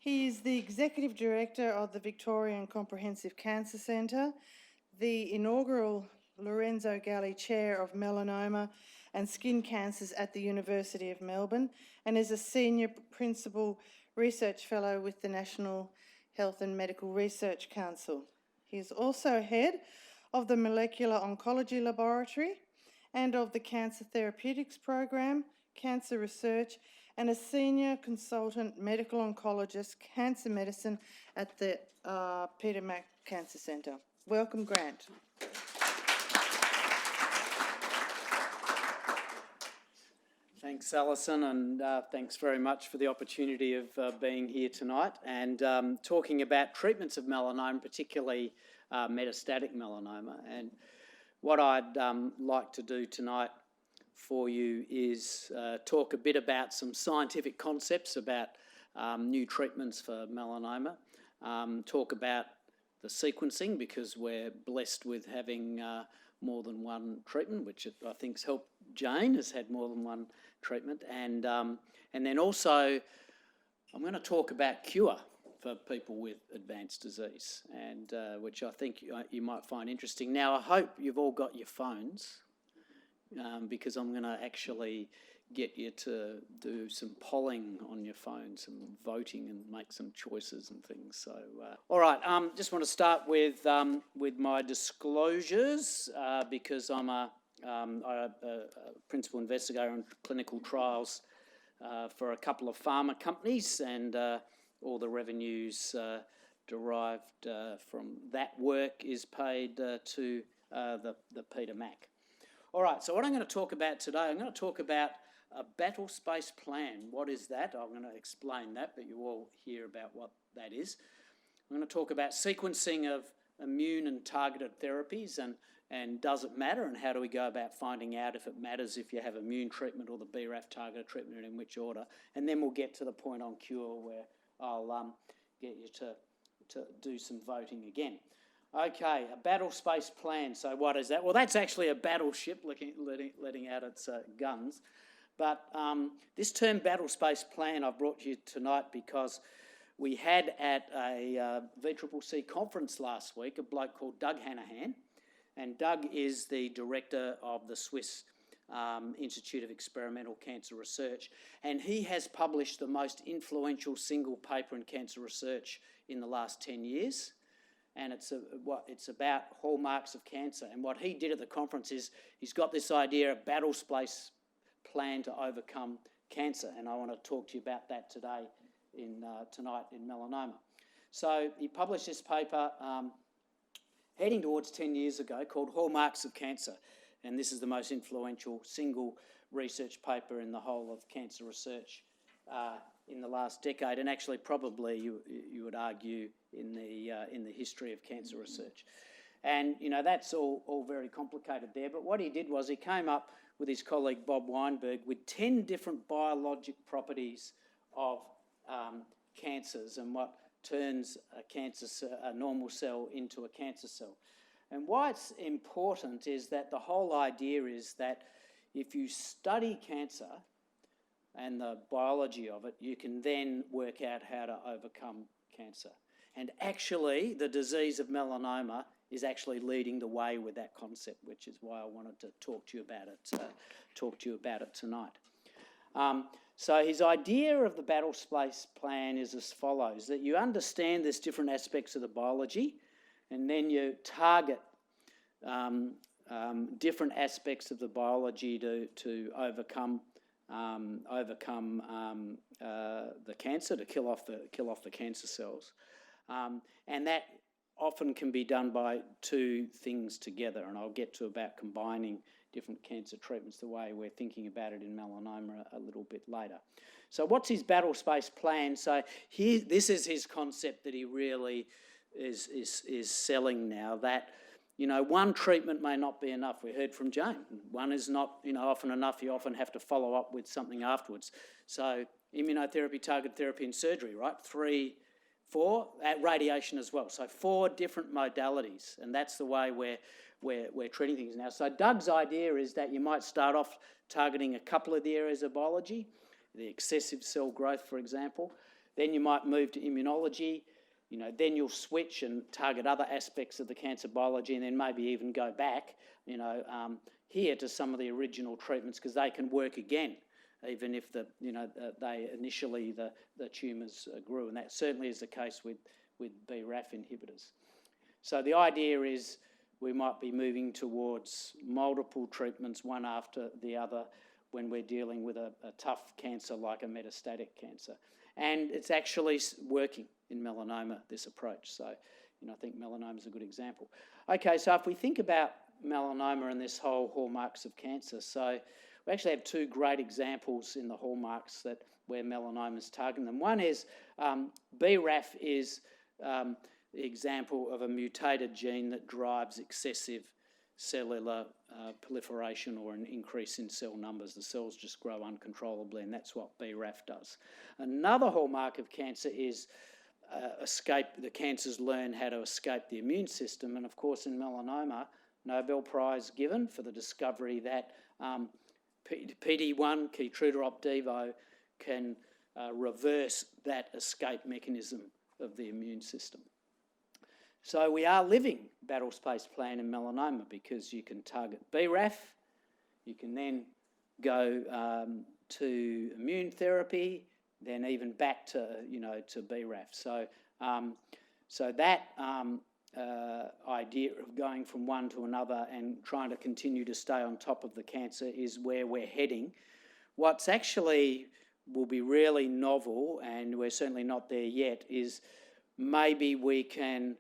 He is the Executive Director of the Victorian Comprehensive Cancer Centre, the inaugural Lorenzo Galli Chair of Melanoma and Skin Cancers at the University of Melbourne, and is a Senior Principal Research Fellow with the National Health and Medical Research Council. He is also head of the Molecular Oncology Laboratory and of the Cancer Therapeutics Program, Cancer Research, and a Senior Consultant Medical Oncologist, Cancer Medicine at the Peter Mac Cancer Centre. Welcome, Grant. Thanks, Alison, and thanks very much for the opportunity of being here tonight and talking about treatments of melanoma, particularly metastatic melanoma. And what I'd like to do tonight for you is talk a bit about some scientific concepts about new treatments for melanoma, talk about the sequencing, because we're blessed with having more than one treatment, which I think's helped. Jane has had more than one treatment, and then also I'm going to talk about cure for people with advanced disease, and which I think you might find interesting. Now, I hope you've all got your phones, because I'm going to actually get you to do some polling on your phone, some voting, and make some choices and things. So, all right, just want to start with my disclosures, because I'm a principal investigator in clinical trials for a couple of pharma companies, and all the revenues derived from that work is paid to the Peter Mac. All right, so what I'm going to talk about today, I'm going to talk about a Battlespace plan. What is that? I'm going to explain that, but you all hear about what that is. I'm going to talk about sequencing of immune and targeted therapies, and does it matter, and how do we go about finding out if it matters if you have immune treatment or the BRAF targeted treatment, and in which order. And then we'll get to the point on cure where I'll get you to do some voting again. Okay, a Battlespace plan. So what is that? Well, that's actually a battleship letting out its guns. But this term Battlespace plan I've brought you tonight because we had at a VCCC conference last week a bloke called Doug Hanahan, and Doug is the director of the Swiss Institute of Experimental Cancer Research, and he has published the most influential single paper in cancer research in the last 10 years. And it's about hallmarks of cancer. And what he did at the conference is he's got this idea of Battlespace plan to overcome cancer, and I want to talk to you about that today tonight in melanoma. So he published this paper heading towards 10 years ago called Hallmarks of Cancer, and this is the most influential single research paper in the whole of cancer research in the last decade, and actually probably you would argue in the history of cancer research. And that's all very complicated there, but what he did was he came up with his colleague Bob Weinberg with 10 different biologic properties of cancers and what turns a normal cell into a cancer cell. And why it's important is that the whole idea is that if you study cancer and the biology of it, you can then work out how to overcome cancer. And actually, the disease of melanoma is actually leading the way with that concept, which is why I wanted to talk to you about it tonight. So his idea of the Battlespace plan is as follows: that you understand there's different aspects of the biology, and then you target different aspects of the biology to overcome the cancer, to kill off the cancer cells, and that often can be done by two things together, and I'll get to about combining different cancer treatments the way we're thinking about it in melanoma a little bit later. So what's his Battlespace plan? So this is his concept that he really is selling now, that one treatment may not be enough. We heard from Jane. One is not often enough. You often have to follow up with something afterwards. So immunotherapy, targeted therapy, and surgery, right? 3, 4, radiation as well. So 4 different modalities, and that's the way we're treating things now. So Doug's idea is that you might start off targeting a couple of the areas of biology, the excessive cell growth, for example. Then you might move to immunology. Then you'll switch and target other aspects of the cancer biology, and then maybe even go back, here to some of the original treatments, because they can work again, even if they initially the tumours grew, and that certainly is the case with BRAF inhibitors. So the idea is we might be moving towards multiple treatments, one after the other, when we're dealing with a tough cancer like a metastatic cancer. And it's actually working in melanoma, this approach. So, I think melanoma is a good example. Okay, so if we think about melanoma and this whole hallmarks of cancer, so we actually have two great examples in the hallmarks where melanoma is targeting them. One is BRAF is the example of a mutated gene that drives excessive cellular proliferation or an increase in cell numbers. The cells just grow uncontrollably, and that's what BRAF does. Another hallmark of cancer is the cancers learn how to escape the immune system, and of course in melanoma, Nobel Prize given for the discovery that PD-1, Keytruda Opdivo, can reverse that escape mechanism of the immune system. So we are living Battlespace plan in melanoma, because you can target BRAF, you can then go to immune therapy, then even back to BRAF. So that idea of going from one to another and trying to continue to stay on top of the cancer is where we're heading. What's actually will be really novel, and we're certainly not there yet, is maybe we can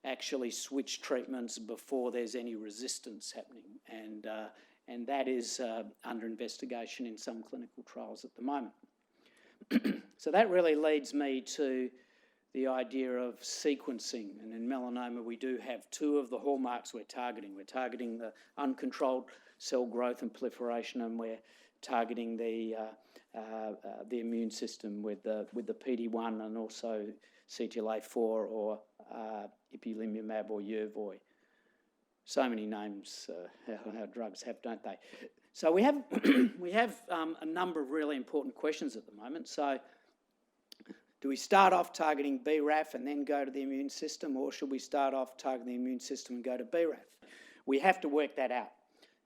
actually switch treatments before there's any resistance happening, and that is under investigation in some clinical trials at the moment. So that really leads me to the idea of sequencing, and in melanoma we do have two of the hallmarks we're targeting. We're targeting the uncontrolled cell growth and proliferation, and we're targeting the immune system with the PD-1 and also CTLA-4 or ipilimumab or Yervoy. So many names our drugs have, don't they? So we have a number of really important questions at the moment. So do we start off targeting BRAF and then go to the immune system, or should we start off targeting the immune system and go to BRAF? We have to work that out,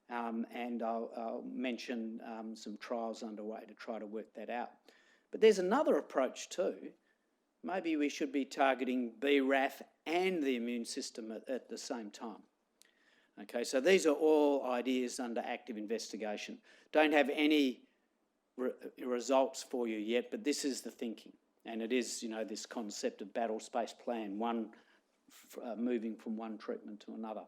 and I'll mention some trials underway to try to work that out. But there's another approach too. Maybe we should be targeting BRAF and the immune system at the same time. Okay, so these are all ideas under active investigation. Don't have any results for you yet, but this is the thinking. And it is, this concept of Battlespace plan, moving from one treatment to another.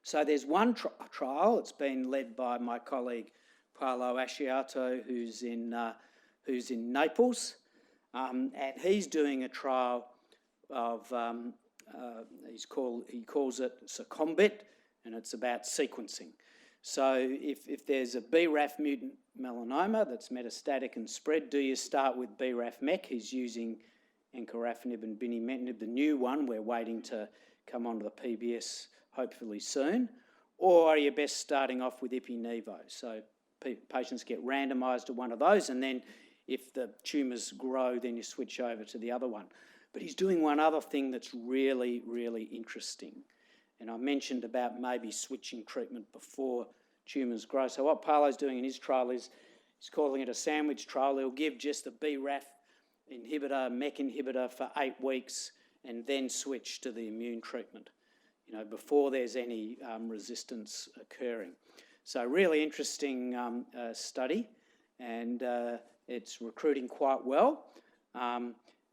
So there's one trial. It's been led by my colleague Paolo Asciato, who's in Naples. And he's doing a trial of, he calls it Circumbit, and it's about sequencing. So if there's a BRAF mutant melanoma that's metastatic and spread, do you start with BRAF MEK? He's using encorafenib and binimetinib, the new one. We're waiting to come onto the PBS hopefully soon. Or are you best starting off with ipi-nivo? So patients get randomised to one of those, and then if the tumours grow, then you switch over to the other one. But he's doing one other thing that's really, really interesting. And I mentioned about maybe switching treatment before tumours grow. So what Paolo's doing in his trial is he's calling it a sandwich trial. He'll give just the BRAF inhibitor, MEK inhibitor for 8 weeks and then switch to the immune treatment, before there's any resistance occurring. So really interesting study, and it's recruiting quite well.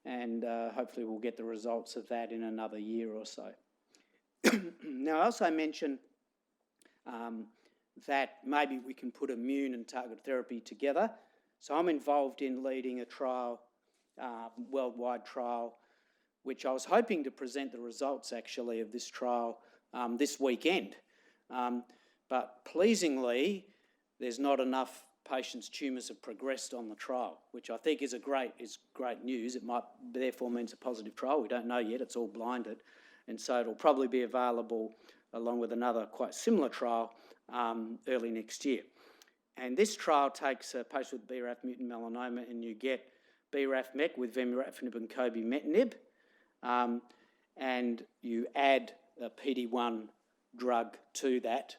And hopefully we'll get the results of that in another year or so. Now, I also mentioned that maybe we can put immune and target therapy together. So I'm involved in leading a trial, worldwide trial, which I was hoping to present the results actually of this trial this weekend. But pleasingly, there's not enough patients' tumours have progressed on the trial, which I think is great news. It might therefore means a positive trial. We don't know yet, it's all blinded. And so it'll probably be available along with another quite similar trial early next year. And this trial takes a patient with BRAF mutant melanoma, and you get BRAF/MEK with vemurafenib and cobimetinib, and you add a PD-1 drug to that,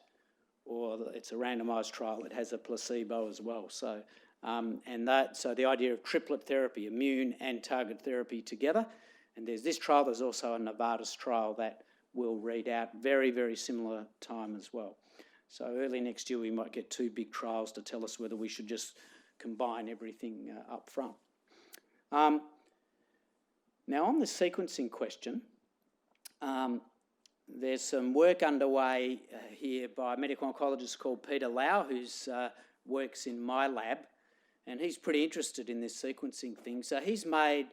or it's a randomised trial, it has a placebo as well. So, so the idea of triplet therapy, immune and target therapy together, and there's this trial, there's also a Novartis trial that will read out very, very similar time as well. So early next year we might get 2 big trials to tell us whether we should just combine everything up front. Now on the sequencing question, there's some work underway here by a medical oncologist called Peter Lau, who works in my lab, and he's pretty interested in this sequencing thing. So he's made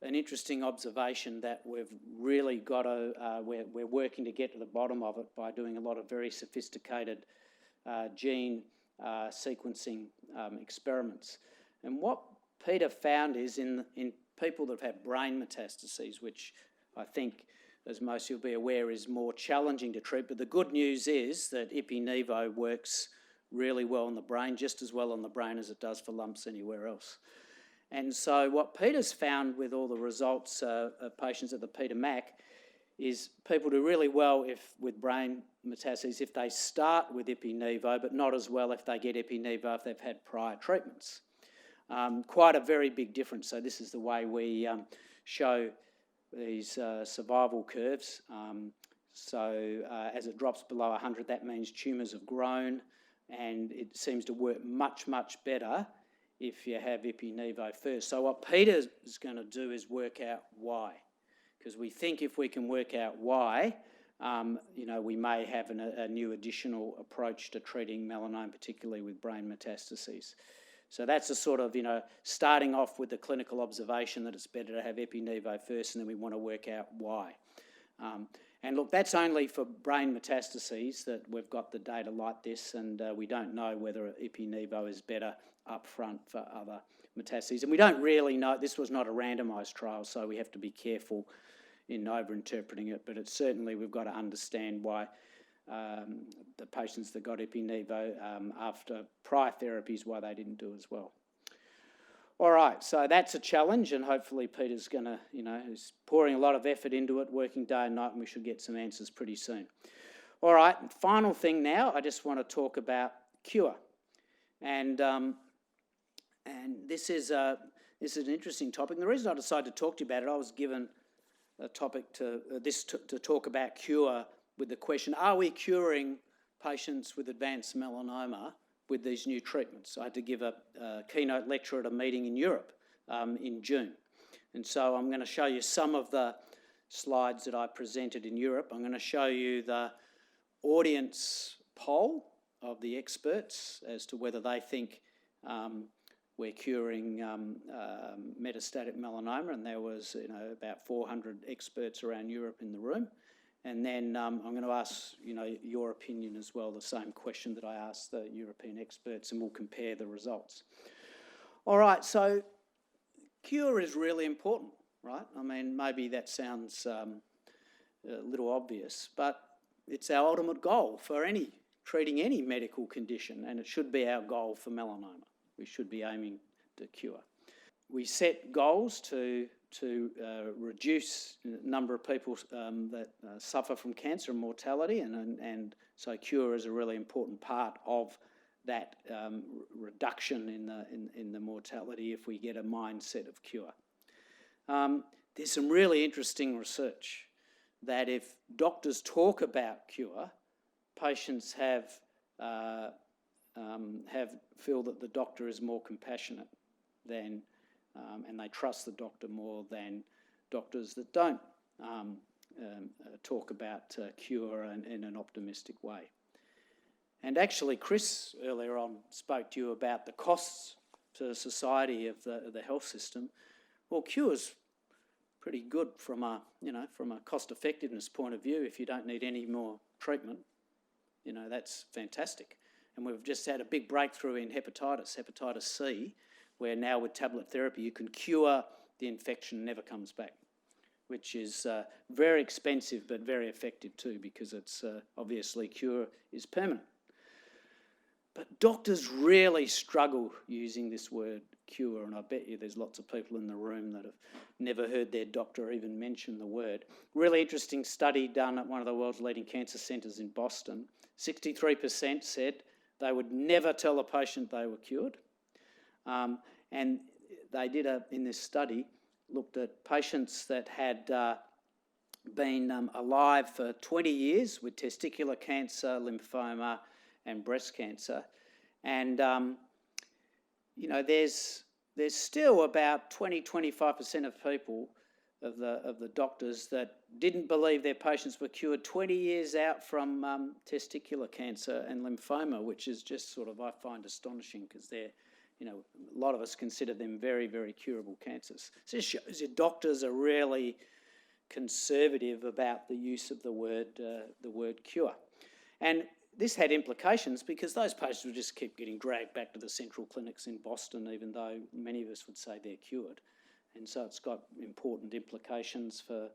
an interesting observation that we've really got to, we're working to get to the bottom of it by doing a lot of very sophisticated gene sequencing experiments. And what Peter found is in people that have had brain metastases, which I think, as most of you'll be aware, is more challenging to treat, but the good news is that Ipi/Nivo works really well in the brain, just as well on the brain as it does for lumps anywhere else. And so what Peter's found with all the results of patients at the Peter Mac is people do really well with brain metastases if they start with Ipi/Nivo, but not as well if they get Ipi/Nivo if they've had prior treatments. Quite a very big difference. So this is the way we show these survival curves. As it drops below 100, that means tumours have grown, and it seems to work much, much better if you have Ipi/Nivo first. So what Peter is going to do is work out why, because we think if we can work out why, we may have a new additional approach to treating melanoma, particularly with brain metastases. So that's a sort of, starting off with the clinical observation that it's better to have Ipi/Nivo first, and then we want to work out why. And look, that's only for brain metastases that we've got the data like this, and we don't know whether Ipi/Nivo is better up front for other metastases. And we don't really know, this was not a randomised trial, so we have to be careful in over-interpreting it, but it's certainly we've got to understand why the patients that got Ipi/Nivo after prior therapies, why they didn't do as well. All right, so that's a challenge, and hopefully Peter's going to, is pouring a lot of effort into it, working day and night, and we should get some answers pretty soon. All right, final thing now, I just want to talk about cure. And this is an interesting topic. And the reason I decided to talk to you about it, I was given a topic to talk about cure with the question, are we curing patients with advanced melanoma with these new treatments? I had to give a keynote lecture at a meeting in Europe in June. And so I'm going to show you some of the slides that I presented in Europe. I'm going to show you the audience poll of the experts as to whether they think we're curing metastatic melanoma, and there was about 400 experts around Europe in the room. And then I'm going to ask your opinion as well, the same question that I asked the European experts, and we'll compare the results. All right, so cure is really important, right? I mean, maybe that sounds a little obvious, but it's our ultimate goal for treating any medical condition, and it should be our goal for melanoma. We should be aiming to cure. We set goals to reduce the number of people that suffer from cancer and mortality, and so cure is a really important part of that reduction in the mortality if we get a mindset of cure. There's some really interesting research that if doctors talk about cure, patients feel that the doctor is more compassionate than and they trust the doctor more than doctors that don't talk about cure in an optimistic way. And actually, Chris earlier on spoke to you about the costs to society of the health system. Well, cure's pretty good from a cost effectiveness point of view. If you don't need any more treatment, that's fantastic. And we've just had a big breakthrough in hepatitis C, where now with tablet therapy you can cure the infection and never comes back, which is very expensive but very effective too, because it's obviously cure is permanent. But doctors really struggle using this word cure, and I bet you there's lots of people in the room that have never heard their doctor even mention the word. Really interesting study done at one of the world's leading cancer centres in Boston. 63% said they would never tell a patient they were cured. And they did, in this study, looked at patients that had been alive for 20 years with testicular cancer, lymphoma and breast cancer. And, there's still about 20-25% of people, of the doctors, that didn't believe their patients were cured 20 years out from testicular cancer and lymphoma, which is just sort of, I find, astonishing, because they're, a lot of us consider them very, very curable cancers. So it shows you doctors are really conservative about the use of the word cure. And this had implications because those patients would just keep getting dragged back to the central clinics in Boston, even though many of us would say they're cured. And so it's got important implications for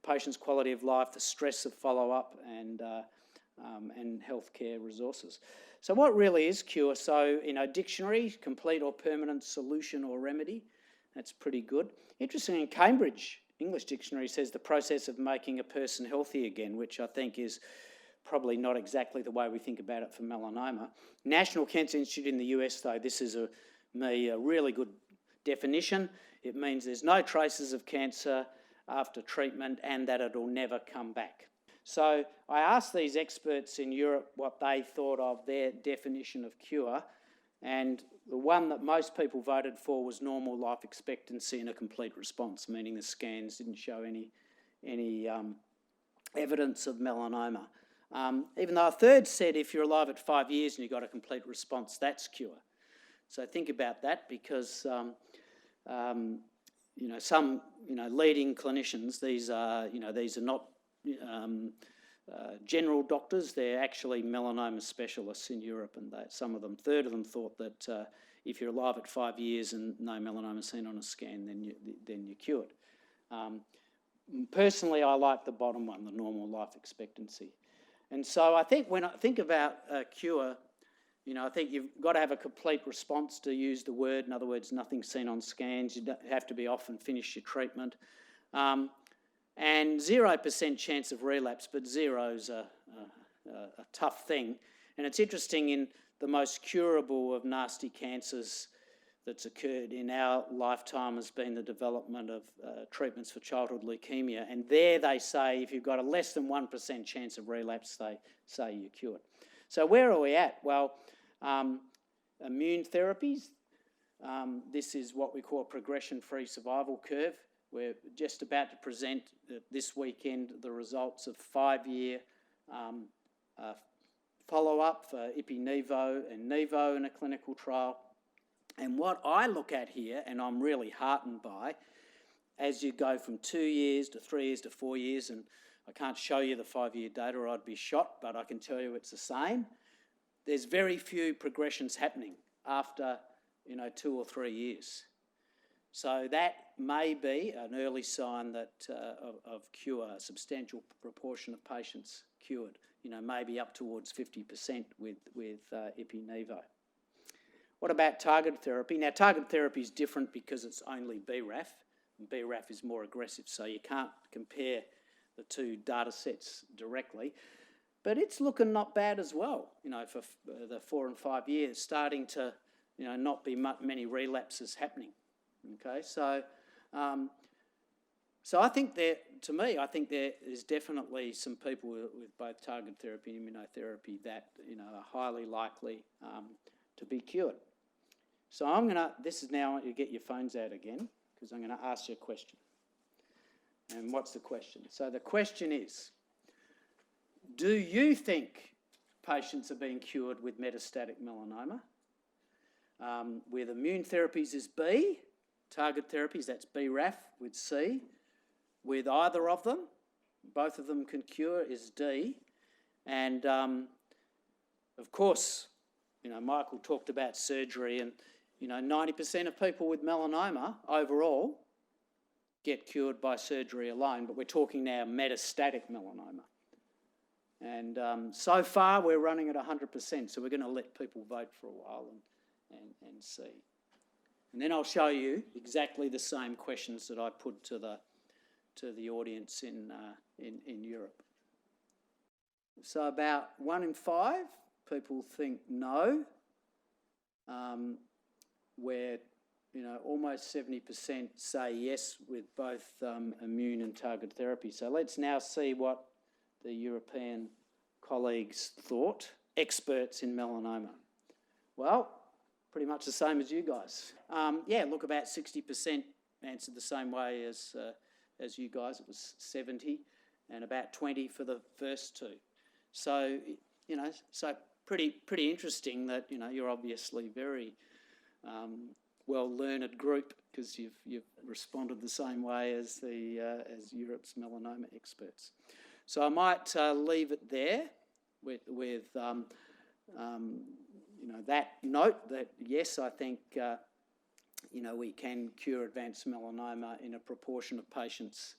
patients' quality of life, the stress of follow-up, and healthcare resources. So what really is cure? So, dictionary, complete or permanent solution or remedy. That's pretty good. Interestingly, in Cambridge English Dictionary says the process of making a person healthy again, which I think is probably not exactly the way we think about it for melanoma. National Cancer Institute in the US, though, this is a really good definition. It means there's no traces of cancer after treatment and that it'll never come back. So I asked these experts in Europe what they thought of their definition of cure, and the one that most people voted for was normal life expectancy and a complete response, meaning the scans didn't show any evidence of melanoma. Even though a third said if you're alive at 5 years and you got a complete response, that's cure. So think about that, because some leading clinicians, these are not general doctors, they're actually melanoma specialists in Europe, and some of them, third of them, thought that if you're alive at 5 years and no melanoma seen on a scan, then you're cured. Personally, I like the bottom one, the normal life expectancy. And so I think when I think about cure, I think you've got to have a complete response to use the word. In other words, nothing seen on scans. You have to be off and finish your treatment. And 0% chance of relapse, but zero's a tough thing. And it's interesting, in the most curable of nasty cancers that's occurred in our lifetime has been the development of treatments for childhood leukemia. And there they say if you've got a less than 1% chance of relapse, they say you're cured. So where are we at? Well, immune therapies. This is what we call a progression-free survival curve. We're just about to present this weekend the results of 5-year follow-up for Ipi-Nivo and Nivo in a clinical trial. And what I look at here, and I'm really heartened by, as you go from 2 years to 3 years to 4 years, and I can't show you the 5-year data or I'd be shot, but I can tell you it's the same. There's very few progressions happening after 2 or 3 years. So that may be an early sign that of cure, a substantial proportion of patients cured, maybe up towards 50% with Ipi-Nivo. What about targeted therapy? Now, targeted therapy is different because it's only BRAF, and BRAF is more aggressive, so you can't compare the two data sets directly. But it's looking not bad as well, for the 4 and 5 years, starting to, not be many relapses happening. Okay, so I think there is definitely some people with both targeted therapy and immunotherapy that are highly likely to be cured. So this is now, I want you to get your phones out again, because I'm going to ask you a question. And what's the question? So the question is, do you think patients are being cured with metastatic melanoma? With immune therapies is B, target therapies, that's BRAF, with C. With either of them, both of them can cure, is D. And of course, Michael talked about surgery, and 90% of people with melanoma overall get cured by surgery alone, but we're talking now metastatic melanoma. And so far we're running at 100%, so we're going to let people vote for a while and see. And then I'll show you exactly the same questions that I put to the audience in Europe. So about 1 in 5 people think no, where almost 70% say yes with both immune and targeted therapy. So let's now see what the European colleagues thought, experts in melanoma. Well, pretty much the same as you guys. Look, about 60% answered the same way as you guys. It was 70, and about 20 for the first two. So, pretty interesting that you're obviously very well-learned group, because you've responded the same way as Europe's melanoma experts. So I might leave it there with that note that yes, I think we can cure advanced melanoma in a proportion of patients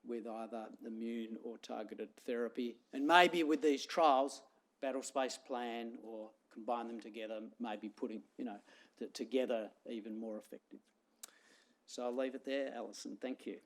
with either immune or targeted therapy, and maybe with these trials, Battlespace plan, or combine them together, maybe putting together even more effective. So I'll leave it there, Alison. Thank you.